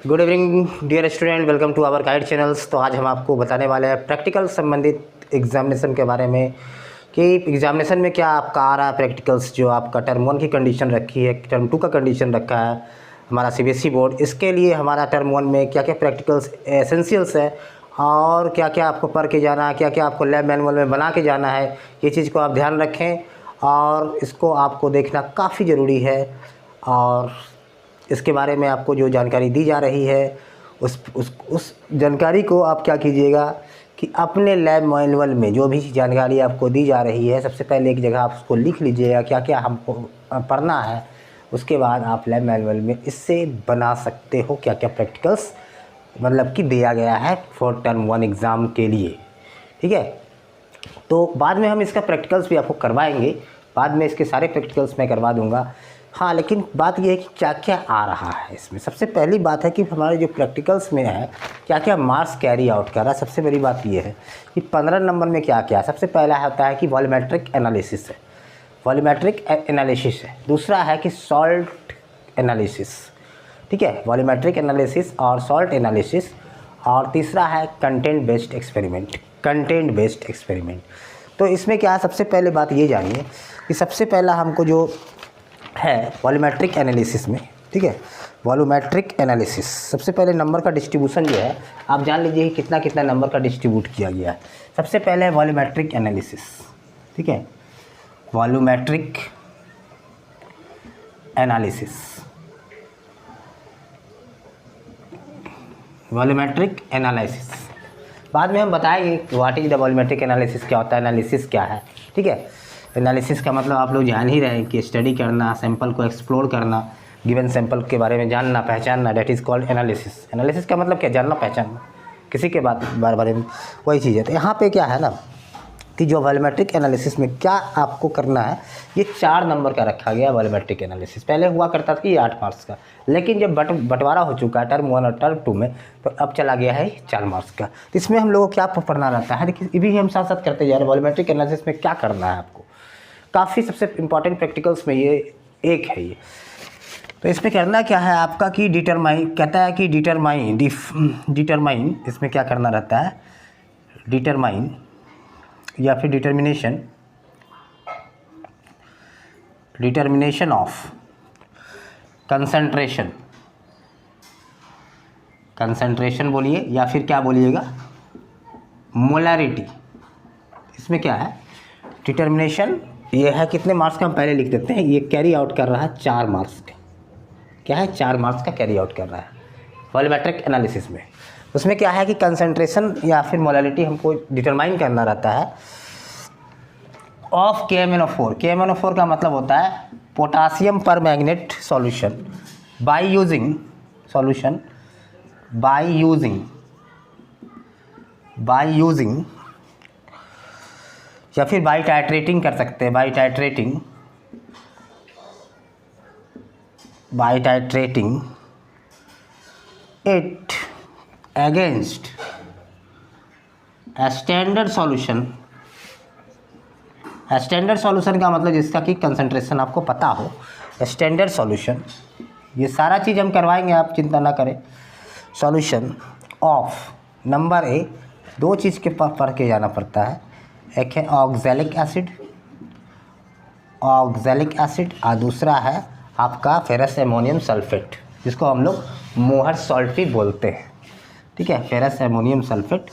Good evening dear student, welcome to our guide channels. तो आज हम आपको बताने वाले हैं प्रैक्टिकल संबंधित एग्जामिनेशन के बारे में कि एग्जामिनेशन में क्या आपका आ रहा है प्रैक्टिकल्स। जो आपका टर्म 1 की कंडीशन रखी है, टर्म 2 का कंडीशन रखा है हमारा सीबीएसई बोर्ड, इसके लिए हमारा टर्म 1 में क्या क्या प्रैक्टिकल्स एसेंशियल्स है और क्या क्या आपको पढ़ के जाना है, क्या क्या आपको लैब मैनुअल में बना के जाना है, ये चीज़ को आप ध्यान रखें और इसको आपको देखना काफ़ी ज़रूरी है। और इसके बारे में आपको जो जानकारी दी जा रही है उस जानकारी को आप क्या कीजिएगा कि अपने लैब मैनुअल में जो भी जानकारी आपको दी जा रही है, सबसे पहले एक जगह आप उसको लिख लीजिएगा क्या क्या हमको पढ़ना है। उसके बाद आप लैब मैनुअल में इससे बना सकते हो क्या क्या प्रैक्टिकल्स मतलब कि दिया गया है फॉर टर्म 1 एग्ज़ाम के लिए। ठीक है, तो बाद में हम इसका प्रैक्टिकल्स भी आपको करवाएंगे, बाद में इसके सारे प्रैक्टिकल्स मैं करवा दूंगा। हाँ, लेकिन बात यह है कि क्या क्या आ रहा है इसमें। सबसे पहली बात है कि हमारे जो प्रैक्टिकल्स में है क्या क्या मार्क्स कैरी आउट कर रहा है। सबसे बड़ी बात यह है कि 15 नंबर में क्या क्या है। सबसे पहला होता है कि वॉल्यूमेट्रिक एनालिसिस है, वॉल्यूमेट्रिक एनालिसिस है। दूसरा है कि सॉल्ट एनालिसिस, ठीक है, वॉल्यूमेट्रिक एनालिसिस और सॉल्ट एनालिसिस। और तीसरा है content based experiment, content based experiment. तो इसमें क्या है, सबसे पहले बात ये जानिए कि सबसे पहला हमको जो है वॉल्यूमेट्रिक एनालिसिस में, ठीक है, वॉल्यूमेट्रिक एनालिसिस सबसे पहले नंबर का डिस्ट्रीब्यूशन जो है आप जान लीजिए कि कितना कितना नंबर का डिस्ट्रीब्यूट किया गया है। सबसे पहले वॉल्यूमेट्रिक एनालिसिस, ठीक है, वॉल्यूमेट्रिक एनालिसिस, वॉल्यूमेट्रिक एनालिसिस। बाद में हम बताएंगे what is the volumetric analysis, क्या होता है, एनालिसिस क्या है। ठीक है, एनालिसिस का मतलब आप लोग जान ही रहे हैं कि स्टडी करना, सैंपल को एक्सप्लोर करना, गिवन सैंपल के बारे में जानना, पहचानना, that is called analysis. Analysis का मतलब क्या, जानना, पहचानना किसी के बारे में, वही चीज़ है। तो यहाँ पे क्या है ना कि जो वॉल्यूमेट्रिक एनालिसिस में क्या आपको करना है, ये 4 नंबर का रखा गया वॉल्यूमेट्रिक एनालिसिस। पहले हुआ करता था कि 8 मार्क्स का, लेकिन जब बंटवारा हो चुका है टर्म 1 और टर्म 2 में, तो अब चला गया है 4 मार्क्स का। तो इसमें हम लोगों को क्या पढ़ना रहता है, देखिए ये भी हम साथ साथ करते जा रहे हैं। वॉल्यूमेट्रिक एनालिसिस में क्या करना है आपको, काफ़ी सबसे इम्पॉर्टेंट प्रैक्टिकल्स में ये एक है ये। तो इसमें करना क्या है आपका कि डिटरमाइन, कहता है कि डिटरमाइन इसमें क्या करना रहता है, डिटरमाइन या फिर डिटर्मिनेशन ऑफ कंसंट्रेशन बोलिए या फिर क्या बोलिएगा, मोलैरिटी। इसमें क्या है डिटर्मिनेशन, ये है कितने मार्क्स का हम पहले लिख देते हैं। ये कैरी आउट कर रहा है 4 मार्क्स का, क्या है 4 मार्क्स का कैरी आउट कर रहा है वॉल्यूमेट्रिक एनालिसिस में। उसमें क्या है कि कंसंट्रेशन या फिर मोलैरिटी हमको डिटरमाइन करना रहता है ऑफ KMnO4। KMnO4 का मतलब होता है पोटासियम पर मैग्नेट सॉल्यूशन बाय यूजिंग या फिर बाई टाइट्रेटिंग कर सकते हैं, by titrating it against standard solution. Standard solution का मतलब जिसका कि कंसंट्रेशन आपको पता हो, स्टैंडर्ड सॉल्यूशन। ये सारा चीज़ हम करवाएंगे, आप चिंता ना करें। सॉल्यूशन ऑफ नंबर ए, 2 चीज़ के पढ़ के जाना पड़ता है। एक है ऑक्सैलिक एसिड और दूसरा है आपका फेरस एमोनियम सल्फेट, जिसको हम लोग मोहर सॉल्ट भी बोलते हैं। ठीक है, फेरस एमोनियम सल्फेट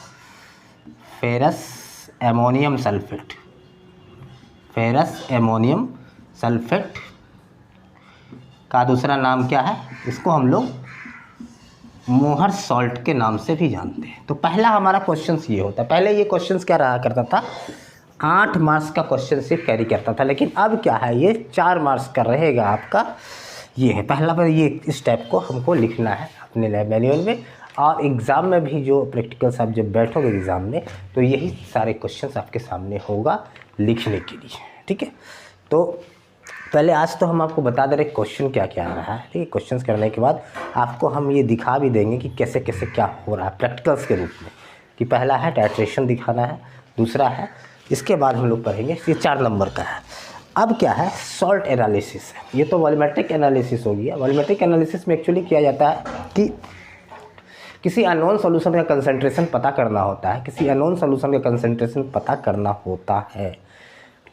का दूसरा नाम क्या है, इसको हम लोग मोहर सॉल्ट के नाम से भी जानते हैं। तो पहला हमारा क्वेश्चन ये होता है। पहले ये क्वेश्चन क्या रहा करता था, 8 मार्क्स का क्वेश्चन सिर्फ कैरी करता था, लेकिन अब क्या है ये 4 मार्क्स का रहेगा आपका। ये है पहला पर, ये इस टाइप को हमको लिखना है अपने लैब मैनुअल में। और एग्ज़ाम में भी जो प्रैक्टिकल्स आप जब बैठोगे एग्ज़ाम में, तो यही सारे क्वेश्चंस आपके सामने होगा लिखने के लिए। ठीक है, तो पहले आज तो हम आपको बता दे रहे क्वेश्चन क्या क्या आ रहा है। ठीक है, क्वेश्चन करने के बाद आपको हम ये दिखा भी देंगे कि कैसे कैसे क्या हो रहा है प्रैक्टिकल्स के रूप में। कि पहला है टाइट्रेशन दिखाना है, दूसरा है, इसके बाद हम लोग पढ़ेंगे, ये 4 नंबर का है। अब क्या है, सॉल्ट एनालिसिस है। ये तो वॉल्यूमेट्रिक एनालिसिस हो गया। वॉल्यूमेट्रिक एनालिसिस में एक्चुअली किया जाता है कि किसी अननोन सॉल्यूशन का कंसंट्रेशन पता करना होता है, किसी अननोन सॉल्यूशन का कंसंट्रेशन पता करना होता है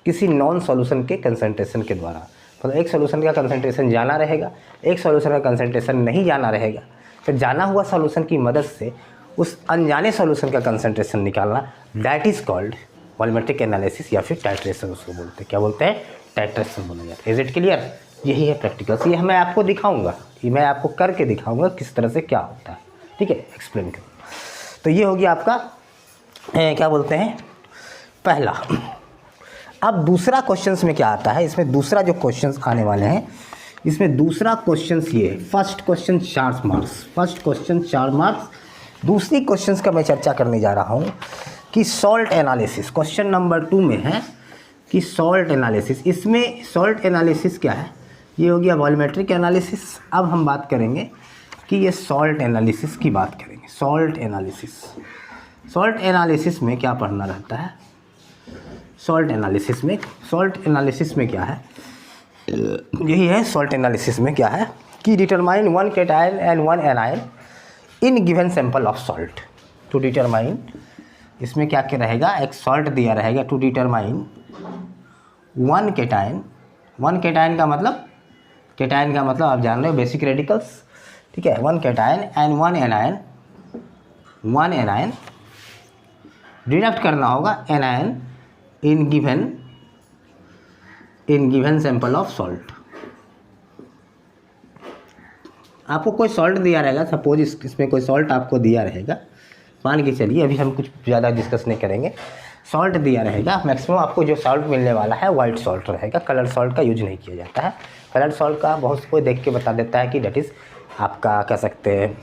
किसी नॉन सॉल्यूशन के कंसंट्रेशन के द्वारा। मतलब एक सॉल्यूशन का कंसंट्रेशन जाना रहेगा, एक सॉल्यूशन का कंसंट्रेशन नहीं जाना रहेगा, फिर जाना हुआ सॉल्यूशन की मदद से उस अनजाने सॉल्यूशन का कंसंट्रेशन निकालना, that is called volumetric analysis या फिर टाइट्रेशन उसको बोलते हैं। क्या बोलते हैं? टाइट्रेशन बोला जाता है। Is it clear? यही है प्रैक्टिकल्स। ये मैं आपको दिखाऊंगा, ये मैं आपको करके दिखाऊंगा किस तरह से क्या होता है। ठीक है, एक्सप्लेन करो। तो ये हो गया आपका क्या बोलते हैं पहला। अब दूसरा क्वेश्चंस में क्या आता है, इसमें दूसरा जो क्वेश्चंस आने वाले हैं, इसमें दूसरा क्वेश्चंस ये है। First question 4 marks, first question 4 marks. दूसरी क्वेश्चंस का मैं चर्चा करने जा रहा हूँ कि सॉल्ट एनालिसिस। क्वेश्चन नंबर 2 में है कि सॉल्ट एनालिसिस। इसमें सॉल्ट एनालिसिस क्या है? ये हो गया वॉल्यूमेट्रिक एनालिसिस। अब हम बात करेंगे कि ये सॉल्ट एनालिसिस की बात करेंगे। सॉल्ट एनालिसिस, सॉल्ट एनालिसिस में क्या पढ़ना रहता है? सॉल्ट एनालिसिस में क्या है? यही है सॉल्ट एनालिसिस में क्या है कि determine 1 cation and 1 anion in given sample of salt. To determine, इसमें क्या क्या रहेगा? एक सॉल्ट दिया रहेगा। टू डिटरमाइन 1 कैटायन, 1 कैटायन का मतलब, कैटायन का मतलब आप जान रहे हो बेसिक रेडिकल्स। ठीक है, 1 cation and 1 anion, 1 anion deduct करना होगा anion in given sample of salt. आपको कोई सॉल्ट दिया रहेगा, सपोज इसमें कोई सॉल्ट आपको दिया रहेगा, मान के चलिए, अभी हम कुछ ज़्यादा डिस्कस नहीं करेंगे। सॉल्ट दिया रहेगा, मैक्सिमम आपको जो सॉल्ट मिलने वाला है वाइट सॉल्ट रहेगा, कलर सॉल्ट का यूज नहीं किया जाता है। कलर सॉल्ट का बहुत कोई देख के बता देता है कि डेट इज़ आपका कह सकते हैं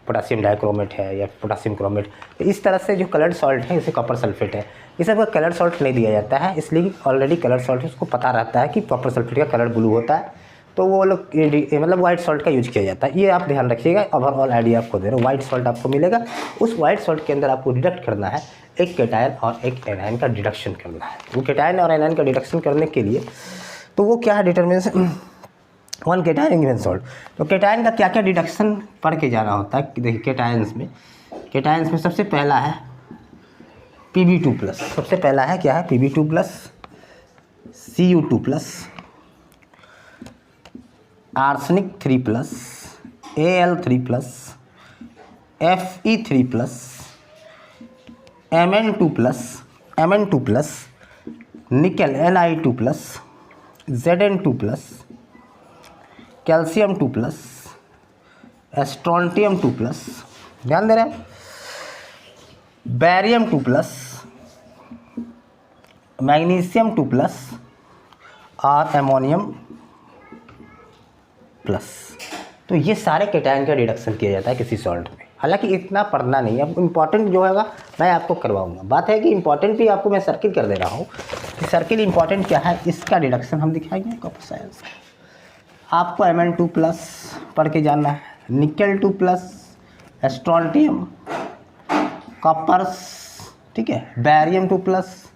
पोटासियम डाइक्रोमेट है या पोटासियम क्रोमेट। तो इस तरह से जो कलर्ड सॉल्ट है, जैसे कॉपर सल्फेट है, इस सबका कलर सॉल्ट नहीं दिया जाता है, इसलिए ऑलरेडी कलर सॉल्ट उसको पता रहता है कि कॉपर सल्फेट का कलर ब्लू होता है, तो वो लोग मतलब वाइट सॉल्ट का यूज किया जाता है। ये आप ध्यान रखिएगा, ओवरऑल आइडिया आपको दे रहा हूँ। वाइट सॉल्ट आपको मिलेगा, उस वाइट सॉल्ट के अंदर आपको डिडक्ट करना है एक कैटायन और एक एनायन का डिडक्शन करना है। वो कैटायन और एनायन का डिडक्शन करने के लिए तो वो क्या है determination 1 cation in given salt. तो कैटायन का क्या क्या डिडक्शन पढ़ के जाना होता है। देखिए कैटायंस में सबसे पहला है Pb2+। सबसे पहला है क्या है? Pb2+, Cu2+, arsenic 3+, Al3+, Fe3+, Mn2+, निकल Ni2+, Zn2+, कैल्शियम 2+, स्ट्रोंटियम 2+, ध्यान दे रहे हैं, बैरियम 2+, मैग्नीशियम 2+ और एमोनियम प्लस। तो ये सारे कैटायन का रिडक्शन किया जाता है किसी सॉल्ट में। हालांकि इतना पढ़ना नहीं है, अब इम्पॉर्टेंट जो होगा मैं आपको करवाऊंगा। बात है कि इम्पॉर्टेंट भी आपको मैं सर्किल कर दे रहा हूँ कि सर्किल इम्पॉर्टेंट क्या है, इसका रिडक्शन हम दिखाएंगे। कॉपर साइंस आपको Mn2+ पढ़ के जानना है, निकल 2+, स्ट्रोंटियम, कॉपर्स, ठीक है, बैरियम 2+,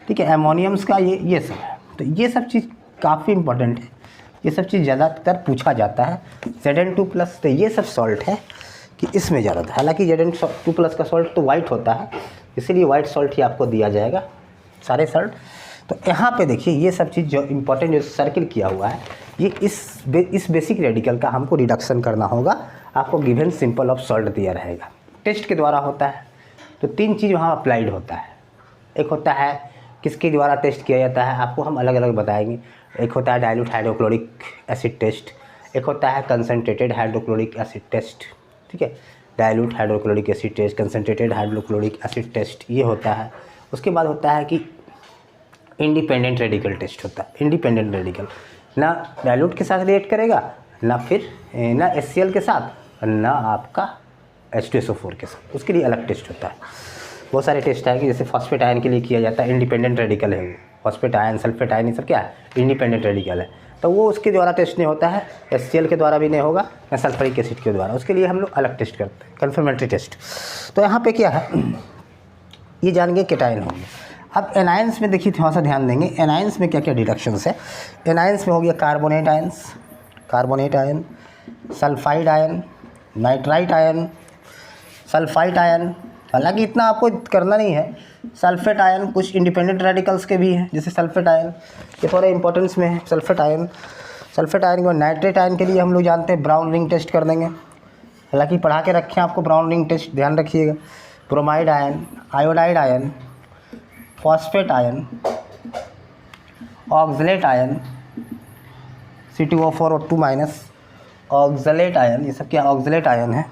ठीक है, एमोनियम्स का ये सब है। तो ये सब चीज़ काफ़ी इंपॉर्टेंट है, ये सब चीज़ ज़्यादातर पूछा जाता है। Zn2+, तो ये सब सॉल्ट है कि इसमें ज़्यादा था। हालांकि Zn2+ का सॉल्ट तो वाइट होता है, इसीलिए वाइट सॉल्ट ही आपको दिया जाएगा सारे सॉल्ट। तो यहाँ पे देखिए ये सब चीज़ जो इम्पोर्टेंट जो सर्किल किया हुआ है, ये इस बेसिक रेडिकल का हमको रिडक्शन करना होगा। आपको गिवन सिंपल ऑफ सॉल्ट दिया रहेगा, टेस्ट के द्वारा होता है। तो 3 चीज़ वहाँ अप्लाइड होता है। एक होता है किसके द्वारा टेस्ट किया जाता है, आपको हम अलग अलग बताएंगे। एक होता है डाइल्यूट हाइड्रोक्लोरिक एसिड टेस्ट, एक होता है कंसनट्रेटेड हाइड्रोक्लोरिक एसिड टेस्ट, ठीक है, dilute hydrochloric acid test, concentrated hydrochloric acid test, ये होता है। उसके बाद होता है कि इंडिपेंडेंट रेडिकल टेस्ट होता है। इंडिपेंडेंट रेडिकल ना डाइल्यूट के साथ रिएक्ट करेगा, ना फिर ना HCl के साथ, ना आपका H2SO4 के साथ, उसके लिए अलग टेस्ट होता है। बहुत सारे टेस्ट है कि जैसे फॉस्फेट आयन के लिए किया जाता है, इंडिपेंडेंट रेडिकल है वो। फॉस्फेट आयन, सल्फेट आयन, ये सब क्या है? इंडिपेंडेंट रेडिकल है। तो वो उसके द्वारा टेस्ट नहीं होता है, HCl के द्वारा भी नहीं होगा, या सल्फरिक एसिड के द्वारा। उसके लिए हम लोग अलग टेस्ट करते हैं, कन्फर्मेटरी टेस्ट। तो यहाँ पे क्या है, ये जान गए कैटायन होंगे। अब एनायंस में देखिए थोड़ा सा ध्यान देंगे, एनायंस में क्या क्या डिडक्शंस है। एनायंस में हो गया carbonate ion, sulphide ion, nitrite ion, sulphite ion, हालांकि इतना आपको करना नहीं है। सल्फेट आयन, कुछ इंडिपेंडेंट रेडिकल्स के भी हैं, जैसे सल्फेट आयन, ये थोड़ा इंपॉर्टेंस में है। सल्फेट आयन को नाइट्रेट आयन के लिए हम लोग जानते हैं ब्राउन रिंग टेस्ट कर देंगे, हालांकि पढ़ा के रखें आपको ब्राउन रिंग टेस्ट, ध्यान रखिएगा। Bromide ion, iodide ion, phosphate ion, oxalate ion, C2O4O2-, oxalate ion, ये सब क्या ऑक्सलेट आयन है।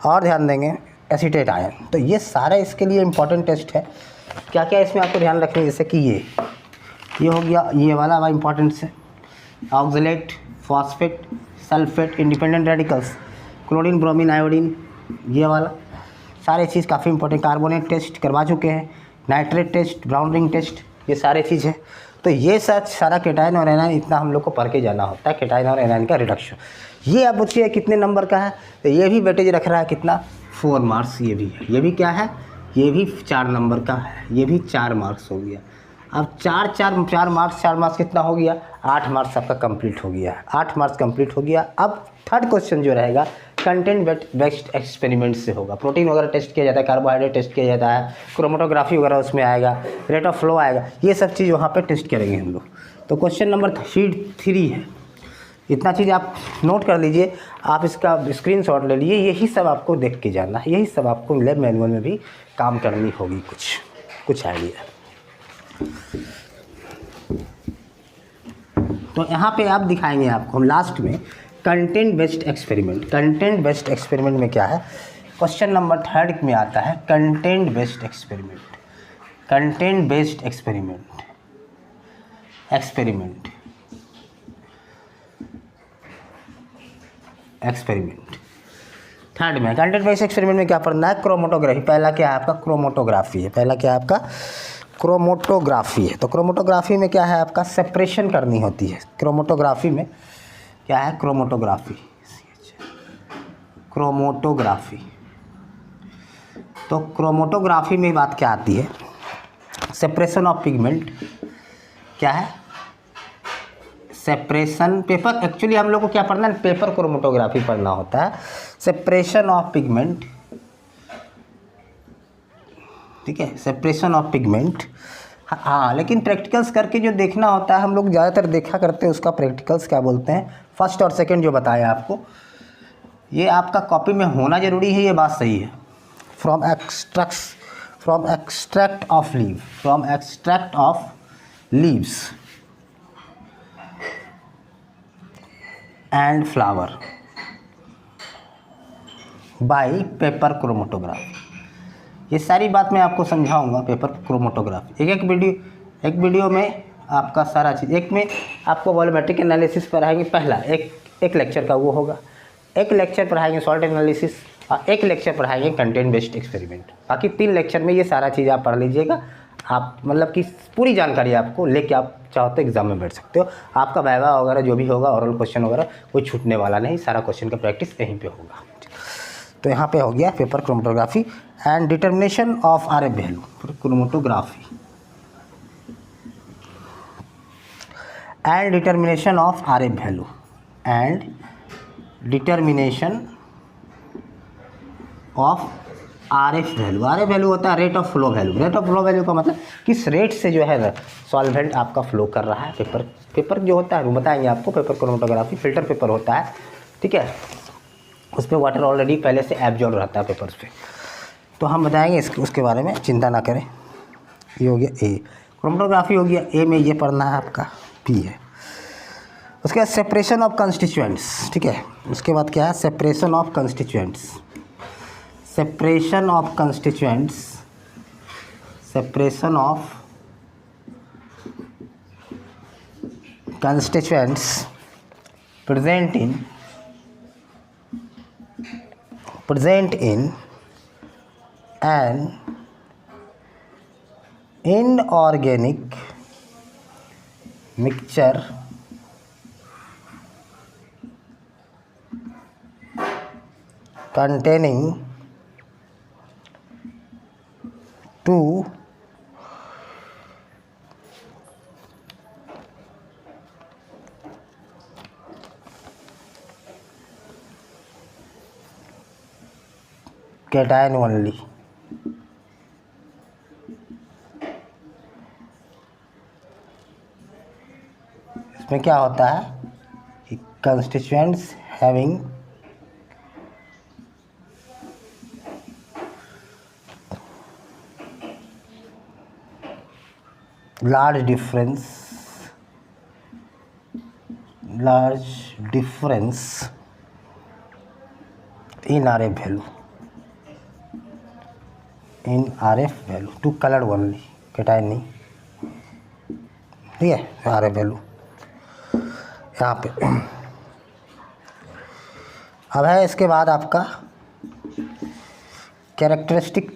और ध्यान देंगे एसीटेट आयन। तो ये सारे इसके लिए इम्पॉर्टेंट टेस्ट है। क्या क्या इसमें आपको ध्यान रखना है, जैसे कि ये हो गया, ये वाला हमारा इम्पॉर्टेंस है। Oxalate, phosphate, sulphate, independent radicals, chlorine, bromine, iodine, ये वाला सारे चीज़ काफ़ी इंपॉर्टेंट। कार्बोनेट टेस्ट करवा चुके हैं, nitrate test, brown ring test, ये सारे चीज़ है। तो ये सारा केटाइन और एनाइन इतना हम लोग को पढ़ के जाना होता है, केटाइन और एनाइन का रिडक्शन। ये आप पूछिए कितने नंबर का है, तो ये भी वेटेज रख रहा है कितना, 4 मार्क्स। ये भी है, ये भी क्या है, ये भी 4 नंबर का है, ये भी 4 मार्क्स हो गया। अब 4 मार्क्स कितना हो गया, 8 मार्क्स आपका कंप्लीट हो गया, 8 मार्क्स कंप्लीट हो गया। अब थर्ड क्वेश्चन जो रहेगा कंटेंट बेस्ड एक्सपेरिमेंट से होगा। प्रोटीन वगैरह टेस्ट किया जाता है, कार्बोहाइड्रेट टेस्ट किया जाता है, क्रोमेटोग्राफी वगैरह उसमें आएगा, रेट ऑफ फ्लो आएगा, ये सब चीज़ वहाँ पे टेस्ट करेंगे हम लोग। तो क्वेश्चन नंबर शीट 3 है, इतना चीज़ आप नोट कर लीजिए, आप इसका स्क्रीनशॉट ले लीजिए। यही सब आपको देख के जाना है, यही सब आपको लैब मैनुअल में भी काम करनी होगी, कुछ आइडिया। तो यहाँ पे आप दिखाएंगे आपको हम लास्ट में content based experiment. Content based experiment में क्या है, क्वेश्चन नंबर 3 में आता है content based experiment. Content based experiment third में कंटेंट बेस्ड एक्सपेरिमेंट में क्या पढ़ना है, क्रोमेटोग्राफी। पहला क्या है आपका, क्रोमेटोग्राफी है। पहला क्या है आपका, क्रोमेटोग्राफी है। तो क्रोमेटोग्राफी में क्या है आपका, सेपरेशन करनी होती है। क्रोमेटोग्राफी में क्या है, क्रोमेटोग्राफी। तो क्रोमेटोग्राफी में बात क्या आती है, सेपरेशन ऑफ पिगमेंट। क्या है, सेपरेशन। पेपर एक्चुअली हम लोग को क्या पढ़ना है, पेपर क्रोमेटोग्राफी पढ़ना होता है, सेपरेशन ऑफ पिगमेंट। ठीक है, सेपरेशन ऑफ पिगमेंट। हाँ, लेकिन प्रैक्टिकल्स करके जो देखना होता है, हम लोग ज़्यादातर देखा करते हैं उसका प्रैक्टिकल्स क्या बोलते हैं, फर्स्ट और सेकंड जो बताया आपको, ये आपका कॉपी में होना ज़रूरी है, ये बात सही है। From extract of leaves and flower by paper chromatography. ये सारी बात मैं आपको समझाऊंगा, पेपर क्रोमेटोग्राफी। एक वीडियो में आपका सारा चीज़, एक में आपको वॉल्यूमेट्रिक एनालिसिस पढ़ाएंगे, पहला एक लेक्चर का वो होगा, एक लेक्चर पढ़ाएंगे सॉल्ट एनालिसिस, और एक लेक्चर पढ़ाएंगे कंटेंट बेस्ड एक्सपेरिमेंट। बाकी 3 लेक्चर में ये सारा चीज़ आप पढ़ लीजिएगा। आप मतलब कि पूरी जानकारी आपको लेके आप चाहो तो एग्जाम में बैठ सकते हो। आपका वाइवा वगैरह जो भी होगा, ओरल क्वेश्चन वगैरह कोई छूटने वाला नहीं, सारा क्वेश्चन का प्रैक्टिस यहीं पे होगा। तो यहाँ पे हो गया paper chromatography and determination of RF value. Chromatography and determination of RF value and determination of RF value. RF value होता है rate of flow value. Rate of flow value का मतलब किस रेट से जो है सॉल्वेंट आपका फ्लो कर रहा है। पेपर जो होता है वो बताएंगे आपको। पेपर क्रोमेटोग्राफी फिल्टर पेपर होता है, ठीक है, उस पर वाटर ऑलरेडी पहले से एब्जॉर्ब रहता है पेपर्स पे। तो हम बताएंगे उसके बारे में, चिंता ना करें। ये हो गया ए, क्रोमेटोग्राफी हो गया। ए में ये पढ़ना है आपका, पी है। उसके बाद सेपरेशन ऑफ कंस्टिट्यूएंट्स, ठीक है। उसके बाद क्या है, separation of constituents. Separation of constituents, separation of constituents present in an inorganic mixture containing 2 2 cation only. इसमें क्या होता है, constituents having large difference in RF value, two colour only, cation नहीं, ठीक है, RF वैल्यू यहाँ पे। अब है इसके बाद आपका characteristic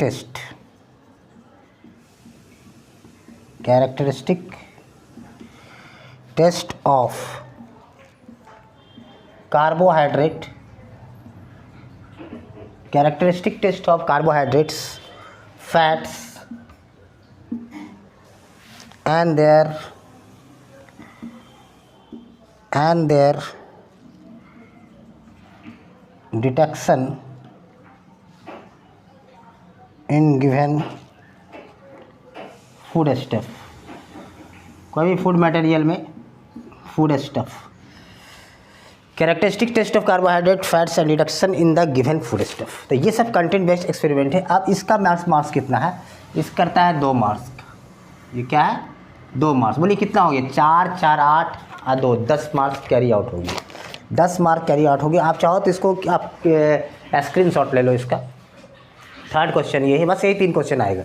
test of carbohydrate, characteristic test of carbohydrates, fats and their detection in given food stuff, कोई भी फूड मटेरियल में food stuff, characteristic test of carbohydrate, fats and detection in the given food stuff. तो ये सब content based experiment है। अब इसका marks कितना है, इस करता है 2 मार्क्स। ये क्या है, 2 मार्क्स। बोलिए कितना हो गया, 4 4 8 और 2 10 मार्क्स कैरी आउट होगी, 10 मार्क कैरी आउट होगी। आप चाहो तो इसको आप स्क्रीनशॉट ले लो इसका। थर्ड क्वेश्चन ये है, बस यही 3 क्वेश्चन आएगा,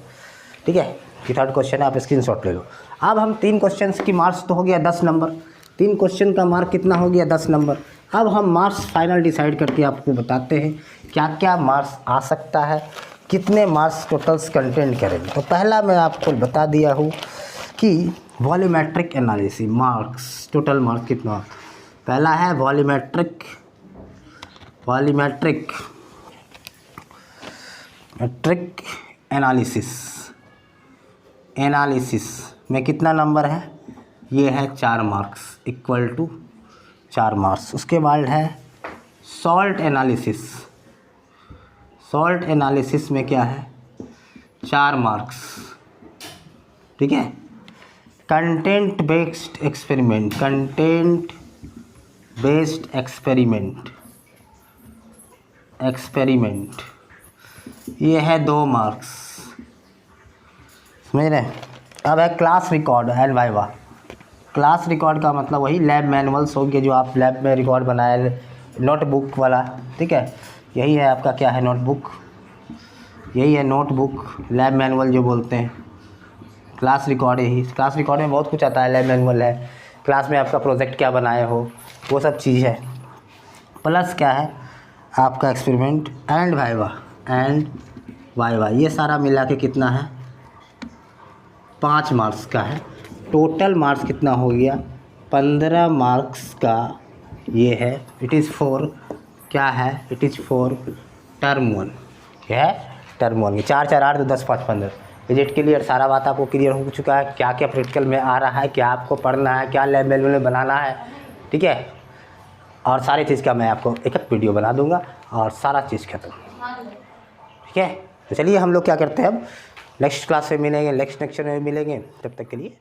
ठीक है, कि थर्ड क्वेश्चन है, आप स्क्रीनशॉट ले लो। अब हम 3 क्वेश्चन की मार्क्स तो हो गया 10 नंबर, 3 क्वेश्चन का मार्क कितना हो गया, 10 नंबर। अब हम मार्क्स फाइनल डिसाइड करके आपको बताते हैं क्या क्या मार्क्स आ सकता है, कितने मार्क्स टोटल्स कंटेंट करेंगे। तो पहला मैं आपको बता दिया हूँ कि volumetric analysis marks, total marks कितना। पहला है वॉल्यूमेट्रिक एनालिसिस में कितना नंबर है, ये है 4 मार्क्स, इक्वल टू 4 मार्क्स। उसके बाद है सॉल्ट एनालिसिस में क्या है, 4 मार्क्स, ठीक है। कंटेंट बेस्ड एक्सपेरिमेंट ये है 2 मार्क्स, समझ रहे हैं। अब है class record and viva. Class record का मतलब वही लैब मैनुअल्स हो गए जो आप लैब में रिकॉर्ड बनाए, नोटबुक वाला, ठीक है, यही है आपका क्या है, नोटबुक, यही है नोटबुक, लैब मैनुअल जो बोलते हैं। क्लास रिकॉर्ड यही, क्लास रिकॉर्ड में बहुत कुछ आता है, लैब मैनुअल है, क्लास में आपका प्रोजेक्ट क्या बनाए हो, वो सब चीज़ है। प्लस क्या है आपका एक्सपेरिमेंट एंड वाइवा, ये सारा मिला के कितना है, 5 मार्क्स का है। टोटल मार्क्स कितना हो गया, 15 मार्क्स का ये है। इट इज़ फॉर क्या है, इट इज़ फॉर टर्म 1, क्या है, टर्म 1। 4 4 8 10 5 15। विजिट क्लियर, सारा बात आपको क्लियर हो चुका है, क्या क्या प्रैक्टिकल में आ रहा है, क्या आपको पढ़ना है, क्या लैब में बनाना है, ठीक है। और सारी चीज़ का मैं आपको एक वीडियो बना दूंगा और सारा चीज़ खत्म, ठीक है। तो चलिए हम लोग क्या करते हैं, अब नेक्स्ट क्लास में मिलेंगे, नेक्स्ट लेक्चर में मिलेंगे, तब तक के लिए